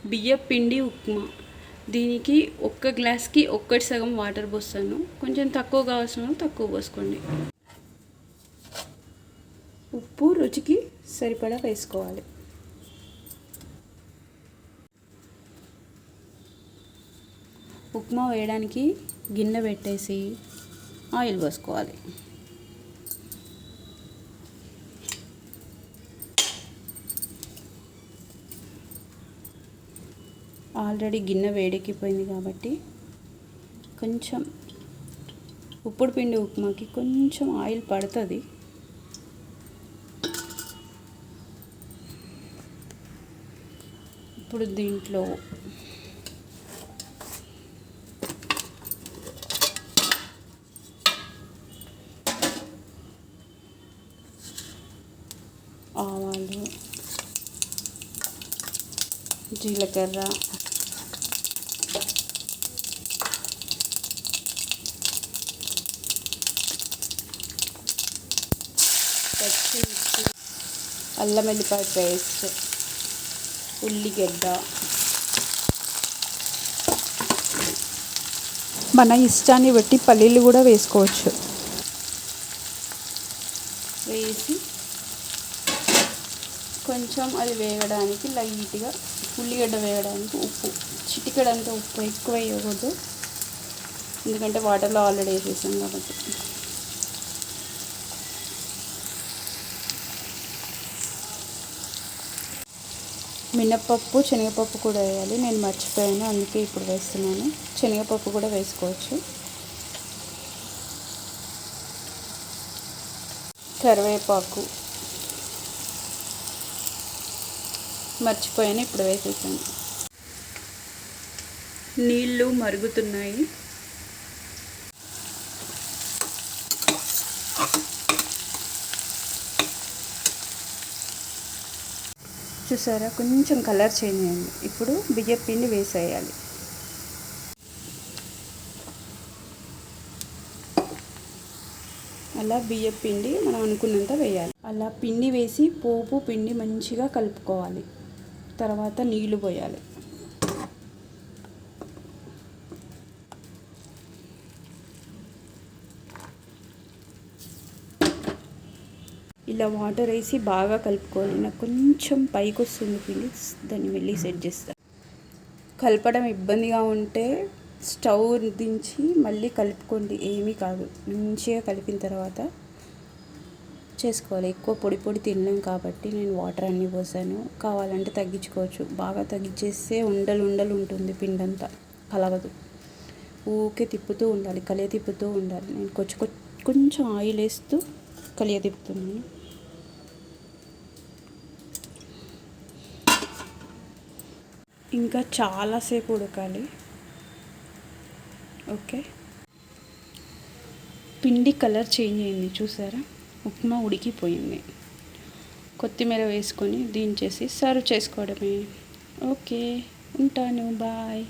బియ్యం పిండి ఉప్మా. దీనికి ఒక్క గ్లాస్కి ఒక్కటి సగం వాటర్ పోస్తాను. కొంచెం తక్కువ కావాల్సిన తక్కువ పోసుకోండి. ఉప్పు రుచికి సరిపడా వేసుకోవాలి. ఉప్మా వేయడానికి గిన్నె పెట్టేసి ఆయిల్ పోసుకోవాలి. ఆల్రెడీ గిన్నె వేడెక్కిపోయింది కాబట్టి కొంచెం ఉప్పుడు పిండి ఉప్మాకి కొంచెం ఆయిల్ పడుతుంది. ఇప్పుడు దీంట్లో ఆవాలు, జీలకర్ర, పచ్చిమిర్చి, అల్లం వెల్లిపాయ పేస్ట్, ఉల్లిగడ్డ, మన ఇష్టాన్ని బట్టి పల్లీలు కూడా వేసుకోవచ్చు. వేసి కొంచెం అది వేగడానికి లైట్గా ఉల్లిగడ్డ వేయడానికి ఉప్పు, చిటికెడంత ఉప్పు, ఎక్కువ వేయకూడదు ఎందుకంటే వాటర్లో ఆల్రెడీ వేసేసాం కాబట్టి. మినప్పప్పు, శనగపప్పు కూడా వేయాలి. నేను మర్చిపోయాను, అందుకే ఇప్పుడు వేస్తున్నాను. శనగపప్పు కూడా వేసుకోవచ్చు. కరివేపాకు మర్చిపోయాను, ఇప్పుడు వేసేసాను. నీళ్ళు మరుగుతున్నాయి. చూసారా, కొంచెం కలర్ చేంజ్ అయింది. ఇప్పుడు బియ్యం పిండి వేసేయాలి. అలా బియ్యం పిండి మనం అనుకున్నంత వేయాలి. అలా పిండి వేసి పోపు పిండి మంచిగా కలుపుకోవాలి. తర్వాత నీళ్లు పోయాలి. ఇలా వాటర్ వేసి బాగా కలుపుకోవాలి. నాకు కొంచెం పైకి వస్తుంది పిండి, దాన్ని వెళ్ళి సెట్ చేస్తాను. కలపడం ఇబ్బందిగా ఉంటే స్టవ్ దించి మళ్ళీ కలుపుకోండి, ఏమీ కాదు. మంచిగా కలిపిన తర్వాత చేసుకోవాలి. ఎక్కువ పొడి పొడి తినలేం కాబట్టి నేను వాటర్ అన్నీ పోసాను. కావాలంటే తగ్గించుకోవచ్చు. బాగా తగ్గించేస్తే ఉండలు ఉండలు ఉంటుంది, పిండంతా కలవదు. ఊకే తిప్పుతూ ఉండాలి, కలియ తిప్పుతూ ఉండాలి. నేను కొంచెం ఆయిల్ వేస్తూ కలియ తిప్పుతున్నాను. ఇంకా చాలాసేపు ఉడకాలి. ఓకే, పిండి కలర్ చేంజ్ అయింది చూసారా, ఉప్మా ఉడికిపోయింది. కొత్తిమీర వేసుకొని దించేసి సర్వ్ చేసుకోవడమే. ఓకే, ఉంటాను, బాయ్.